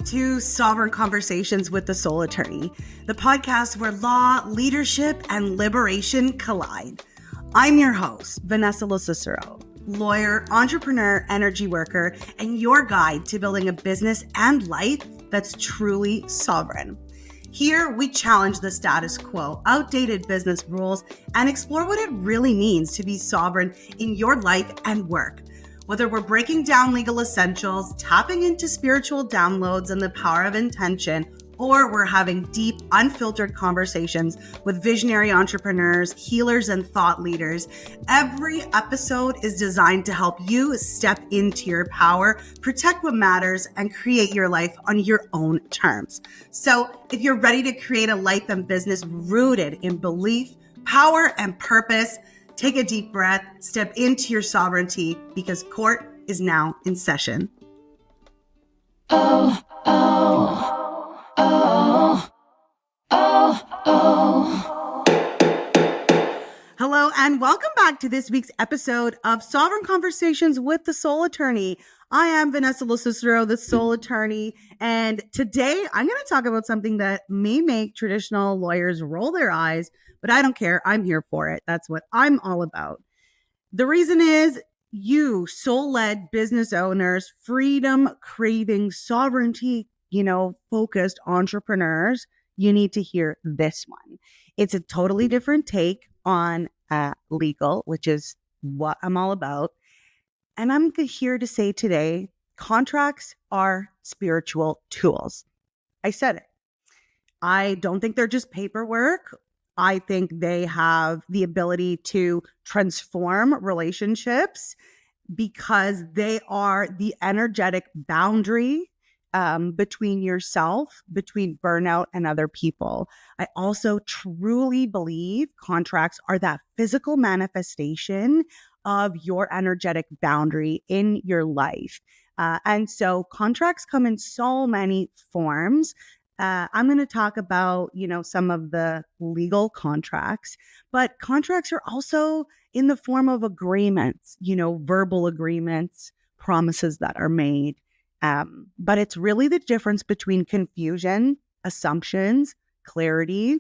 to Sovereign Conversations with the Soul Attorney, the podcast where law, leadership, and liberation collide. I'm your host, Vanessa Cicero, lawyer, entrepreneur, energy worker, and your guide to building a business and life that's truly sovereign. Here, we challenge the status quo, outdated business rules, and explore what it really means to be sovereign in your life and work. Whether we're breaking down legal essentials, tapping into spiritual downloads and the power of intention, or we're having deep, unfiltered conversations with visionary entrepreneurs, healers, and thought leaders, every episode is designed to help you step into your power, protect what matters, and create your life on your own terms. So if you're ready to create a life and business rooted in belief, power, and purpose, take a deep breath, step into your sovereignty, because court is now in session. Oh, oh, oh, oh, oh. Hello, and welcome back to this week's episode of Sovereign Conversations with the Soul Attorney. I am Vanessa Cicero, the Soul Attorney, and today I'm going to talk about something that may make traditional lawyers roll their eyes, but I don't care. I'm here for it. That's what I'm all about. The reason is you soul-led business owners, freedom-craving, sovereignty, focused entrepreneurs, you need to hear this one. It's a totally different take on legal, which is what I'm all about. And I'm here to say today, contracts are spiritual tools. I said it. I don't think they're just paperwork. I think they have the ability to transform relationships because they are the energetic boundary between yourself, between burnout and other people. I also truly believe contracts are that physical manifestation of your energetic boundary in your life. And so contracts come in so many forms. I'm going to talk about, some of the legal contracts, but contracts are also in the form of agreements, verbal agreements, promises that are made. But it's really the difference between confusion, assumptions, clarity,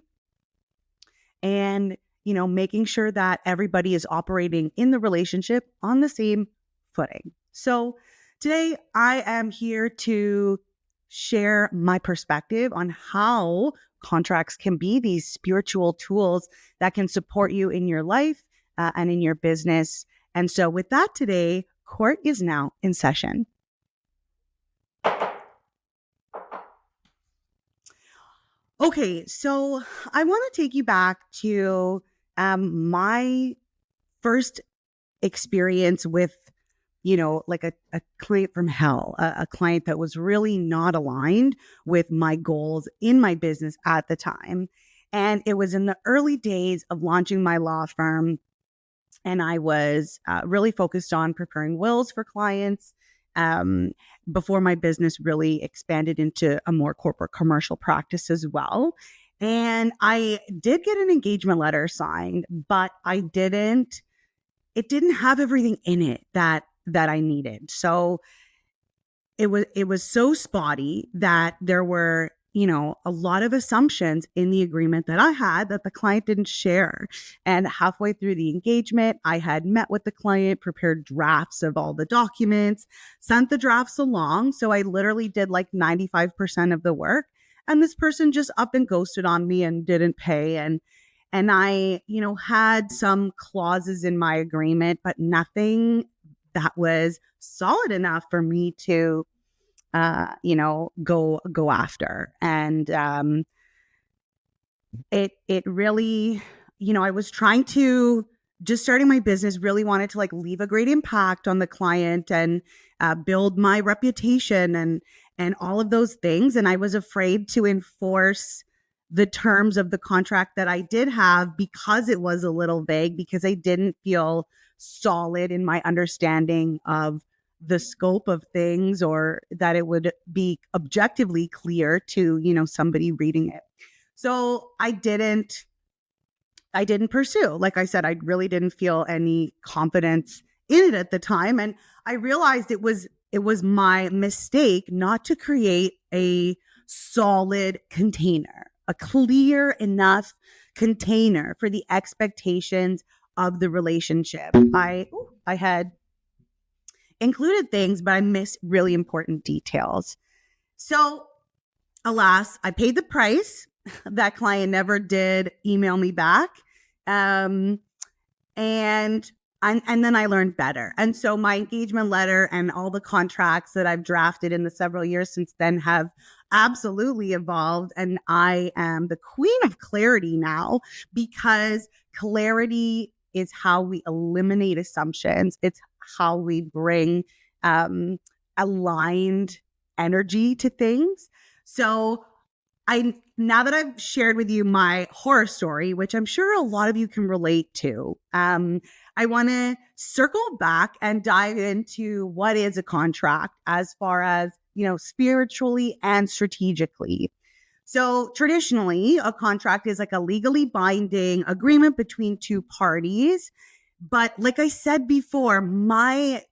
and, making sure that everybody is operating in the relationship on the same footing. So today I am here to share my perspective on how contracts can be these spiritual tools that can support you in your life and in your business. And so with that today, court is now in session. Okay, so I want to take you back to my first experience with, like a client from hell, a client that was really not aligned with my goals in my business at the time. And it was in the early days of launching my law firm. And I was really focused on preparing wills for clients before my business really expanded into a more corporate commercial practice as well. And I did get an engagement letter signed, but it didn't have everything in it that I needed. So it was so spotty that there were, a lot of assumptions in the agreement that I had that the client didn't share. And halfway through the engagement, I had met with the client, prepared drafts of all the documents, sent the drafts along. So I literally did like 95% of the work. And this person just up and ghosted on me and didn't pay. And I, had some clauses in my agreement, but nothing that was solid enough for me to, go after. And it really, I was trying to, just starting my business, really wanted to leave a great impact on the client and build my reputation and all of those things. And I was afraid to enforce the terms of the contract that I did have because it was a little vague, because I didn't feel solid in my understanding of the scope of things, or that it would be objectively clear to, somebody reading it. So I didn't pursue. Like I said, I really didn't feel any confidence in it at the time. And I realized it was my mistake not to create a solid container, a clear enough container for the expectations of the relationship. I had included things, but I missed really important details. So, alas, I paid the price. That client never did email me back. Um, and and then I learned better. And so my engagement letter and all the contracts that I've drafted in the several years since then have absolutely evolved. And I am the queen of clarity now, because clarity is how we eliminate assumptions. It's how we bring um, aligned energy to things. So I now that I've shared with you my horror story, which I'm sure a lot of you can relate to, I want to circle back and dive into what is a contract as far as, spiritually and strategically. So traditionally, a contract is like a legally binding agreement between two parties. But like I said before, my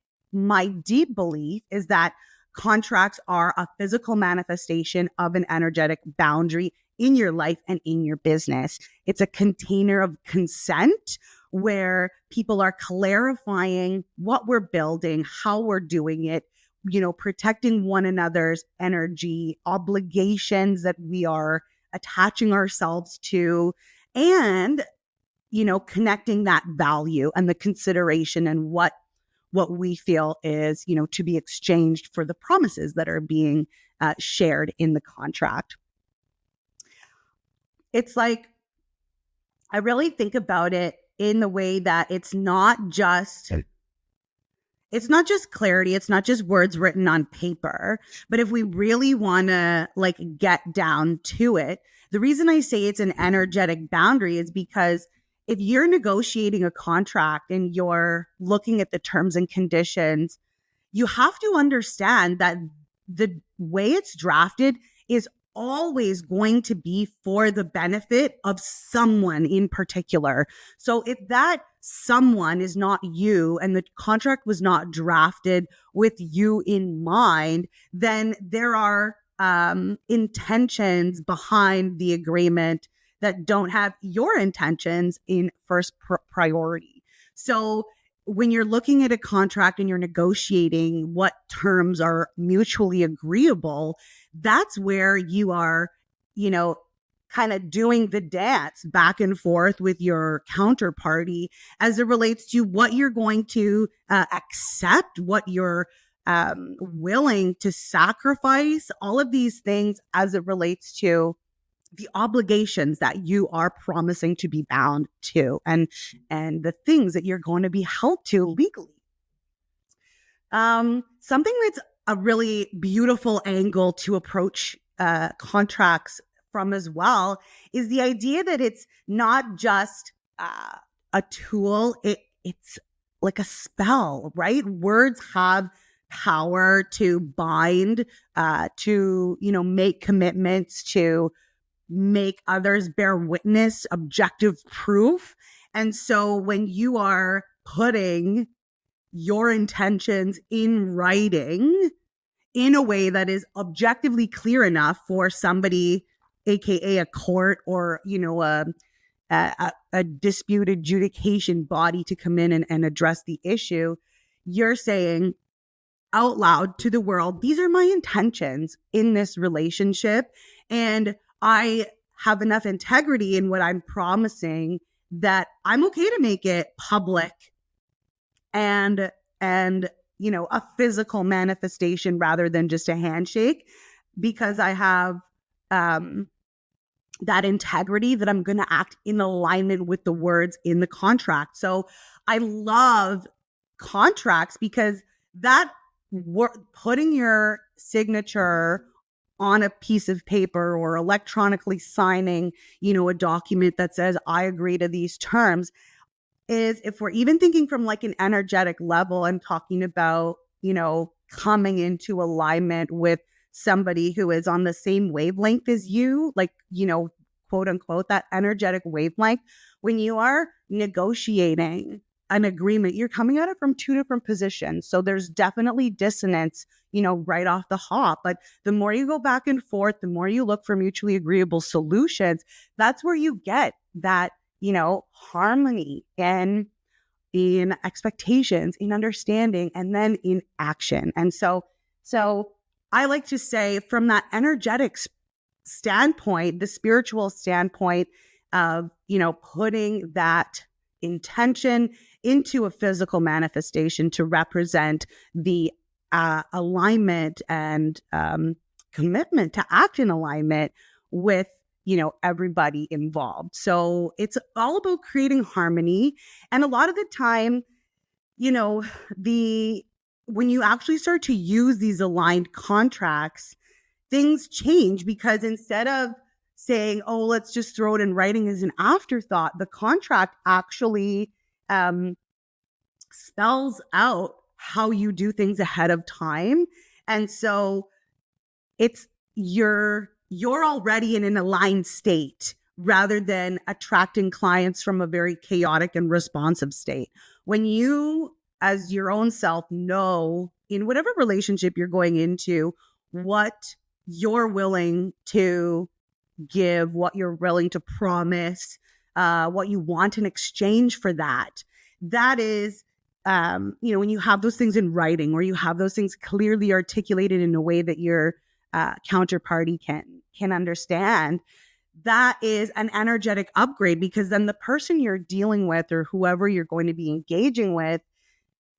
deep belief is that contracts are a physical manifestation of an energetic boundary in your life and in your business. It's a container of consent where people are clarifying what we're building, how we're doing it, protecting one another's energy, obligations that we are attaching ourselves to, and, connecting that value and the consideration and what we feel is, to be exchanged for the promises that are being shared in the contract. It's like, I really think about it in the way that it's not just clarity. It's not just words written on paper. But if we really want to get down to it, the reason I say it's an energetic boundary is because if you're negotiating a contract and you're looking at the terms and conditions, you have to understand that the way it's drafted is always going to be for the benefit of someone in particular. So if that someone is not you and the contract was not drafted with you in mind, then there are intentions behind the agreement that don't have your intentions in first priority. So when you're looking at a contract and you're negotiating what terms are mutually agreeable, that's where you are, kind of doing the dance back and forth with your counterparty as it relates to what you're going to accept, what you're willing to sacrifice, all of these things as it relates to the obligations that you are promising to be bound to, and the things that you're going to be held to legally. Something that's a really beautiful angle to approach contracts from as well is the idea that it's not just a tool, it's like a spell, right? Words have power to bind, to make commitments, to make others bear witness, objective proof. And so when you are putting your intentions in writing in a way that is objectively clear enough for somebody, aka a court or a dispute adjudication body, to come in and address the issue, you're saying out loud to the world, these are my intentions in this relationship, and I have enough integrity in what I'm promising that I'm okay to make it public and a physical manifestation rather than just a handshake, because I have that integrity that I'm going to act in alignment with the words in the contract. So I love contracts because that putting your signature on a piece of paper or electronically signing, a document that says, I agree to these terms, is, if we're even thinking from an energetic level and talking about, coming into alignment with somebody who is on the same wavelength as you, quote unquote, that energetic wavelength, when you are negotiating an agreement, you're coming at it from two different positions. So there's definitely dissonance, right off the hop. But the more you go back and forth, the more you look for mutually agreeable solutions, that's where you get that, harmony and in expectations, in understanding, and then in action. And so I like to say from that energetic standpoint, the spiritual standpoint of, putting that intention into a physical manifestation to represent the alignment and commitment to act in alignment with, everybody involved. So it's all about creating harmony. And a lot of the time, when you actually start to use these aligned contracts, things change because instead of saying, oh, let's just throw it in writing as an afterthought, the contract actually spells out how you do things ahead of time. And so it's you're already in an aligned state rather than attracting clients from a very chaotic and responsive state. When you, as your own self, know in whatever relationship you're going into, what you're willing to give, what you're willing to promise, what you want in exchange for that. That is, when you have those things in writing or you have those things clearly articulated in a way that your counterparty can understand, that is an energetic upgrade because then the person you're dealing with or whoever you're going to be engaging with,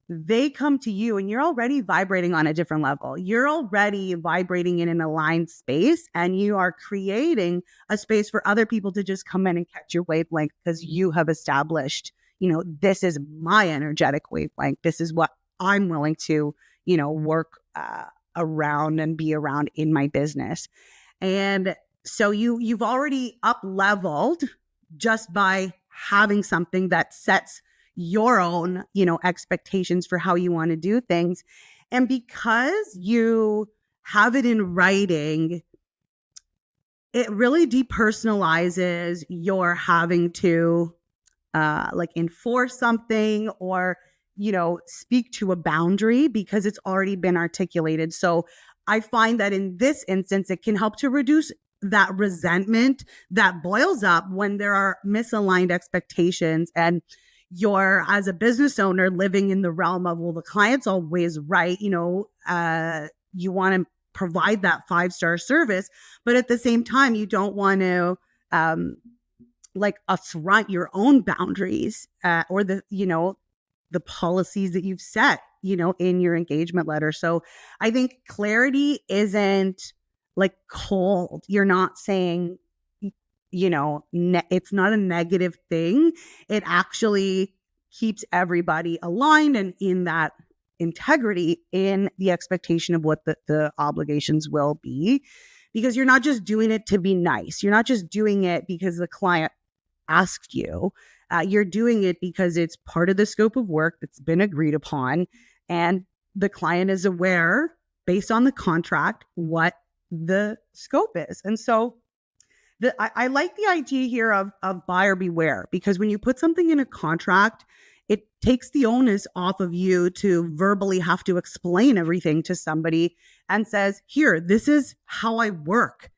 they come to you and you're already vibrating on a different level. You're already vibrating in an aligned space and you are creating a space for other people to just come in and catch your wavelength because you have established, this is my energetic wavelength. This is what I'm willing to, work around and be around in my business. And so you've already up leveled just by having something that sets your own, expectations for how you want to do things. And because you have it in writing, it really depersonalizes your having to enforce something or, speak to a boundary because it's already been articulated. So I find that in this instance, it can help to reduce that resentment that boils up when there are misaligned expectations and you're, as a business owner, living in the realm of, well, the client's always right. You want to provide that 5-star service, but at the same time, you don't want to affront your own boundaries or the policies that you've set, in your engagement letter. So I think clarity isn't cold. You're not saying, it's not a negative thing. It actually keeps everybody aligned and in that integrity in the expectation of what the obligations will be, because you're not just doing it to be nice. You're not just doing it because the client asked you. You're doing it because it's part of the scope of work that's been agreed upon. And the client is aware, based on the contract, what the scope is. And so I like the idea here of buyer beware, because when you put something in a contract, it takes the onus off of you to verbally have to explain everything to somebody and says, here, this is how I work,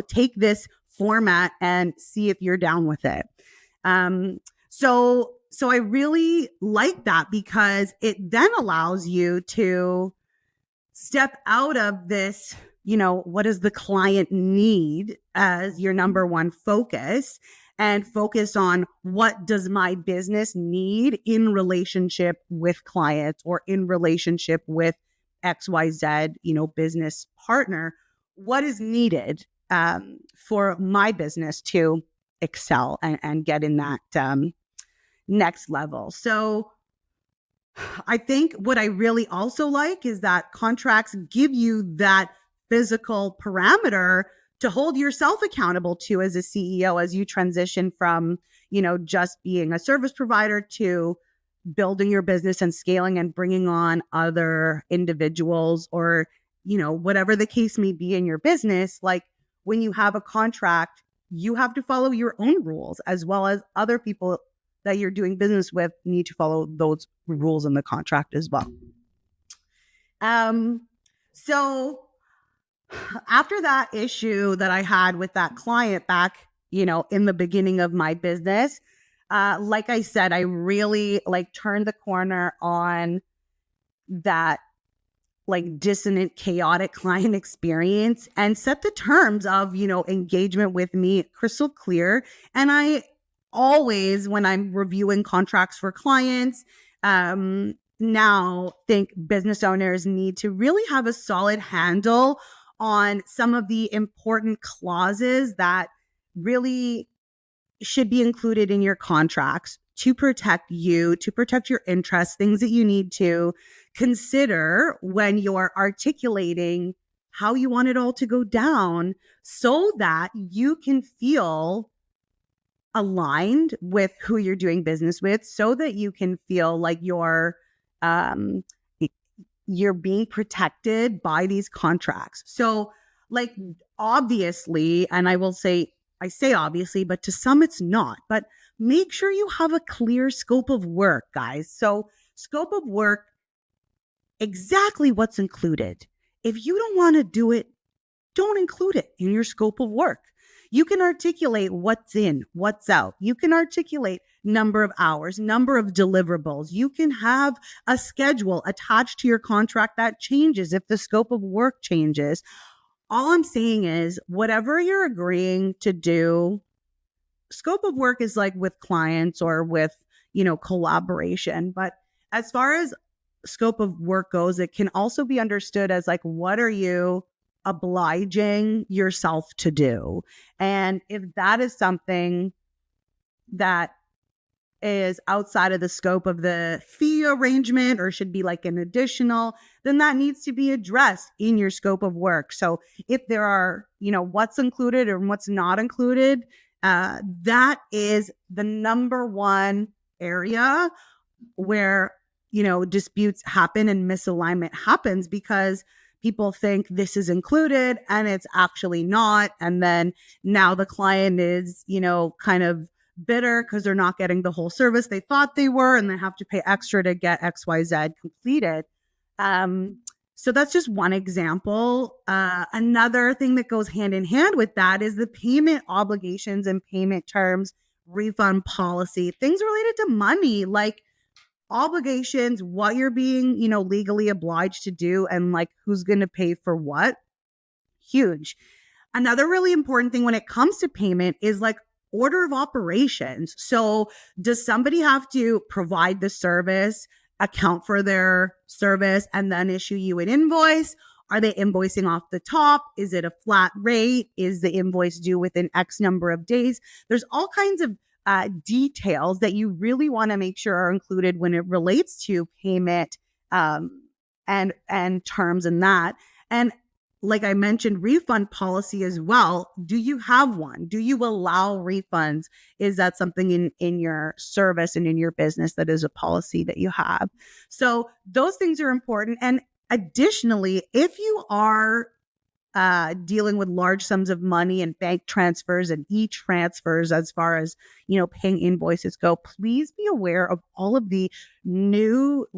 take this format and see if you're down with it. So I really like that because it then allows you to step out of this, what does the client need as your number one focus, and focus on what does my business need in relationship with clients or in relationship with XYZ, business partner. What is needed for my business to excel and get in that next level. So I think what I really also like is that contracts give you that physical parameter to hold yourself accountable to as a CEO as you transition from, just being a service provider to building your business and scaling and bringing on other individuals or, whatever the case may be in your business. Like when you have a contract, you have to follow your own rules as well as other people that you're doing business with need to follow those rules in the contract as well. So after that issue that I had with that client back, in the beginning of my business, like I said, I really turned the corner on that dissonant, chaotic client experience and set the terms of, engagement with me crystal clear. And I always, when I'm reviewing contracts for clients, now think business owners need to really have a solid handle on some of the important clauses that really should be included in your contracts to protect you, to protect your interests, things that you need to consider when you're articulating how you want it all to go down so that you can feel aligned with who you're doing business with, so that you can feel like um you're being protected by these contracts. So obviously, and I say obviously, but to some it's not, but make sure you have a clear scope of work, guys. So scope of work, exactly what's included. If you don't want to do it, don't include it in your scope of work. You can articulate what's in, what's out. You can articulate number of hours, number of deliverables. You can have a schedule attached to your contract that changes if the scope of work changes. All I'm saying is whatever you're agreeing to do, scope of work is like with clients or with, collaboration. But as far as scope of work goes, it can also be understood as what are you obliging yourself to do? And if that is something that is outside of the scope of the fee arrangement or should be an additional, then that needs to be addressed in your scope of work. So if there are, what's included and what's not included, that is the number one area where, disputes happen and misalignment happens, because people think this is included and it's actually not. And then now the client is, kind of bitter because they're not getting the whole service they thought they were, and they have to pay extra to get XYZ completed. So that's just one example. Another thing that goes hand in hand with that is the payment obligations and payment terms, refund policy, things related to money, like obligations, what you're being, legally obliged to do, and who's going to pay for what. Huge. Another really important thing when it comes to payment is order of operations. So does somebody have to provide the service, account for their service, and then issue you an invoice? Are they invoicing off the top? Is it a flat rate? Is the invoice due within X number of days? There's all kinds of details that you really want to make sure are included when it relates to payment and terms and that. And like I mentioned, refund policy as well. Do you have one? Do you allow refunds? Is that something in your service and in your business that is a policy that you have? So those things are important. And additionally, if you are dealing with large sums of money and bank transfers and e-transfers, as far as, paying invoices go, please be aware of all of the new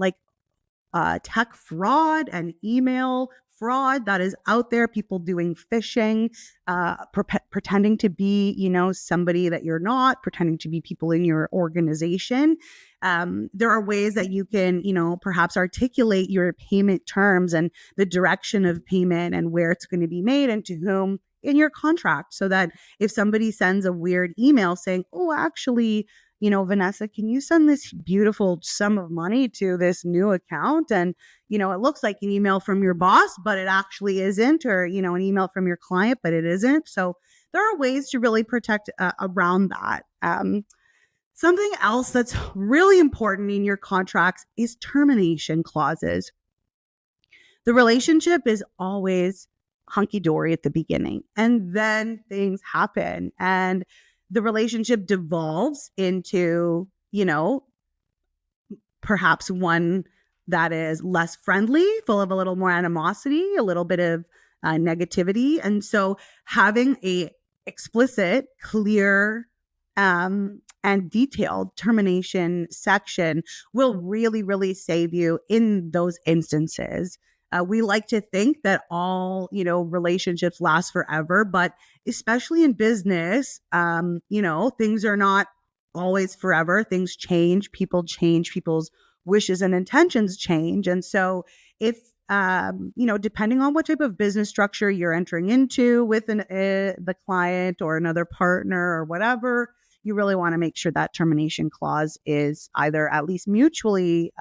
tech fraud and email fraud that is out there. People doing phishing, pretending to be, somebody that you're not, pretending to be people in your organization. There are ways that you can, perhaps articulate your payment terms and the direction of payment and where it's going to be made and to whom in your contract, so that if somebody sends a weird email saying, oh, actually, Vanessa, can you send this beautiful sum of money to this new account? And, it looks like an email from your boss, but it actually isn't, or, an email from your client, but it isn't. So there are ways to really protect around that. Something else that's really important in your contracts is termination clauses. The relationship is always hunky-dory at the beginning, and then things happen and the relationship devolves into, perhaps one that is less friendly, full of a little more animosity, a little bit of negativity. And so having a explicit, clear and detailed termination section will really, really save you in those instances. We like to think that all, relationships last forever, but especially in business, things are not always forever. Things change, people's wishes and intentions change. And so if, depending on what type of business structure you're entering into with the client or another partner or whatever, you really want to make sure that termination clause is either at least mutually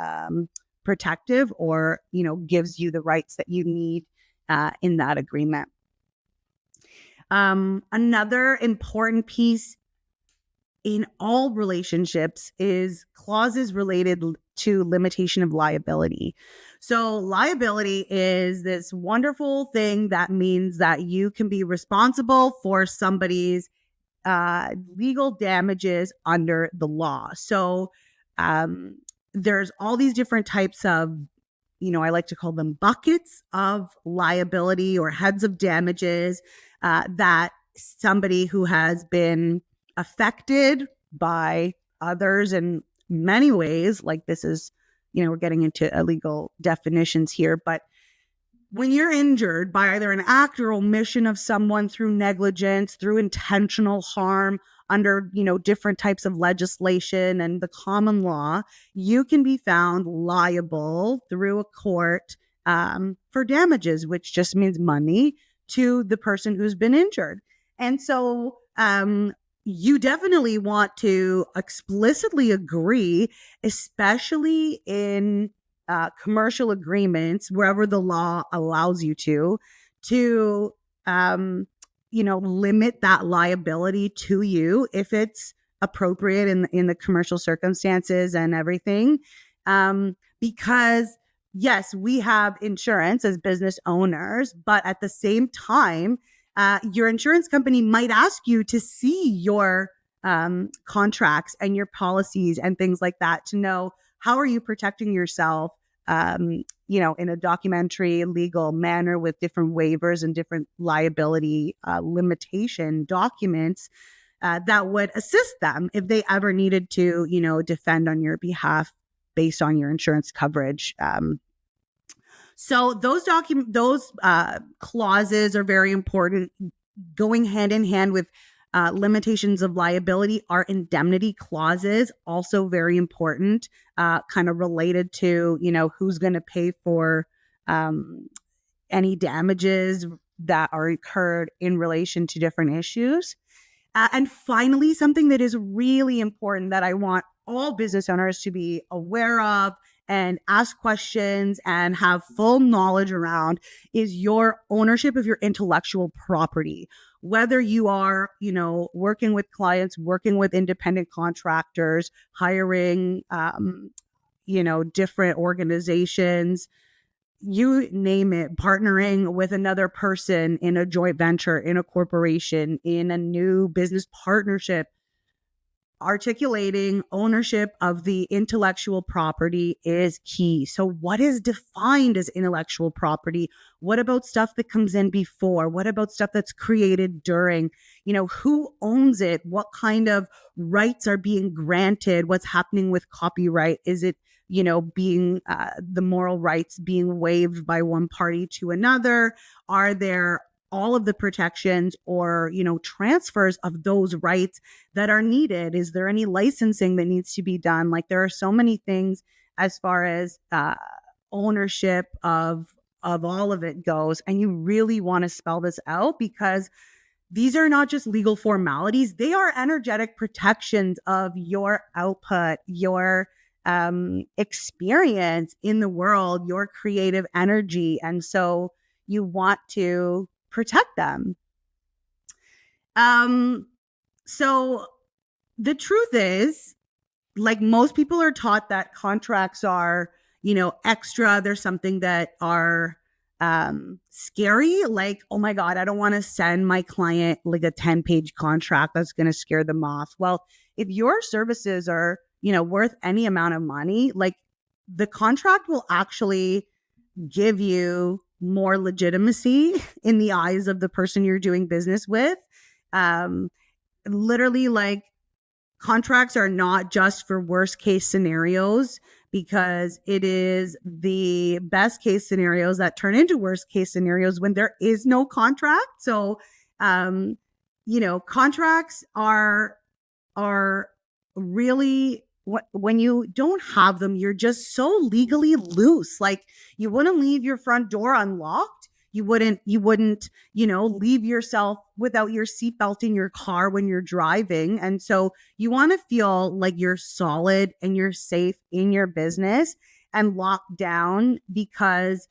protective or, gives you the rights that you need in that agreement. Another important piece in all relationships is clauses related to limitation of liability. So liability is this wonderful thing that means that you can be responsible for somebody's legal damages under the law. So there's all these different types of, I like to call them buckets of liability or heads of damages that somebody who has been affected by others in many ways, like this is, we're getting into illegal definitions here, but when you're injured by either an act or omission of someone through negligence, through intentional harm under, different types of legislation and the common law, you can be found liable through a court for damages, which just means money to the person who's been injured. And so you definitely want to explicitly agree, especially in commercial agreements, wherever the law allows you to limit that liability to you if it's appropriate in the commercial circumstances and everything. Because yes, we have insurance as business owners, but at the same time, your insurance company might ask you to see your contracts and your policies and things like that to know how are you protecting yourself, in a documentary legal manner with different waivers and different liability limitation documents that would assist them if they ever needed to, defend on your behalf based on your insurance coverage. So those clauses are very important. Going hand in hand with limitations of liability are indemnity clauses, also very important, kind of related to, who's going to pay for any damages that are incurred in relation to different issues. And finally, something that is really important that I want all business owners to be aware of and ask questions and have full knowledge around is your ownership of your intellectual property. Whether you are, working with clients, working with independent contractors, hiring, different organizations, you name it, partnering with another person in a joint venture, in a corporation, in a new business partnership, articulating ownership of the intellectual property is key. So what is defined as intellectual property? What about stuff that comes in before? What about stuff that's created during? Who owns it? What kind of rights are being granted? What's happening with copyright? Is it, being the moral rights being waived by one party to another? Are there all of the protections or, transfers of those rights that are needed? Is there any licensing that needs to be done? Like there are so many things as far as ownership of all of it goes. And you really want to spell this out because these are not just legal formalities. They are energetic protections of your output, your experience in the world, your creative energy. And so you want to protect them. So the truth is, like most people are taught that contracts are, extra. There's something that are scary. Like, oh my God, I don't want to send my client like a 10-page contract that's going to scare them off. Well, if your services are, worth any amount of money, like the contract will actually give you more legitimacy in the eyes of the person you're doing business with. Literally, like contracts are not just for worst case scenarios, because it is the best case scenarios that turn into worst case scenarios when there is no contract. So, contracts are really, when you don't have them, you're just so legally loose. Like, you wouldn't leave your front door unlocked. You wouldn't, leave yourself without your seatbelt in your car when you're driving. And so you want to feel like you're solid and you're safe in your business and locked down, because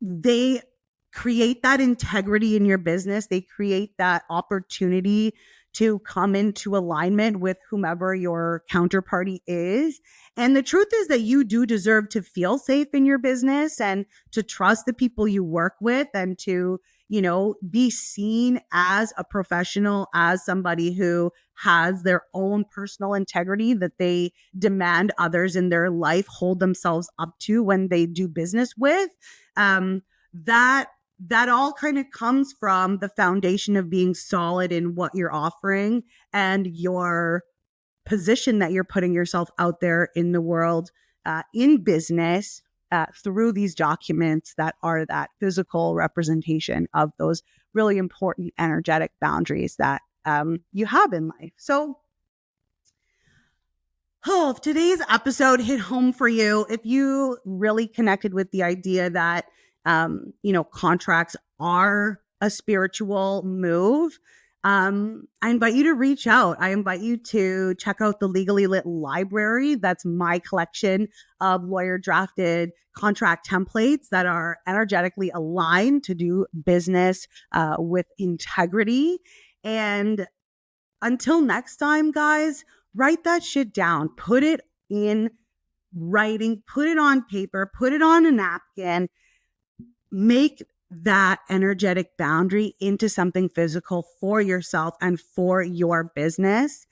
they create that integrity in your business. They create that opportunity to come into alignment with whomever your counterparty is. And the truth is that you do deserve to feel safe in your business and to trust the people you work with, and to, be seen as a professional, as somebody who has their own personal integrity that they demand others in their life hold themselves up to when they do business with. That all kind of comes from the foundation of being solid in what you're offering and your position that you're putting yourself out there in the world, in business, through these documents that are that physical representation of those really important energetic boundaries that you have in life. So, if today's episode hit home for you, if you really connected with the idea that contracts are a spiritual move, I invite you to reach out. I invite you to check out the Legally Lit Library. That's my collection of lawyer drafted contract templates that are energetically aligned to do business with integrity. And until next time, guys, write that shit down. Put it in writing, put it on paper, put it on a napkin. Make that energetic boundary into something physical for yourself and for your business,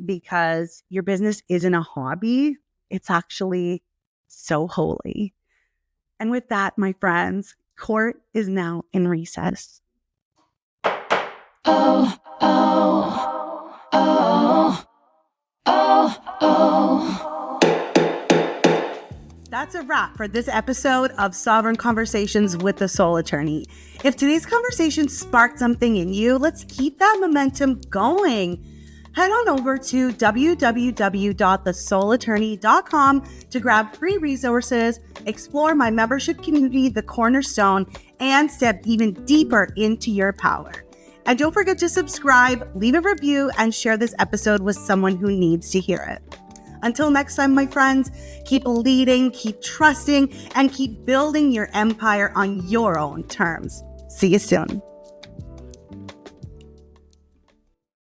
because your business isn't a hobby. It's actually so holy. And with that, my friends, court is now in recess. Oh, oh, oh, oh, oh. That's a wrap for this episode of Sovereign Conversations with the Soul Attorney. If today's conversation sparked something in you, let's keep that momentum going. Head on over to www.thesoulattorney.com to grab free resources, explore my membership community, The Cornerstone, and step even deeper into your power. And don't forget to subscribe, leave a review, and share this episode with someone who needs to hear it. Until next time, my friends, keep leading, keep trusting, and keep building your empire on your own terms. See you soon.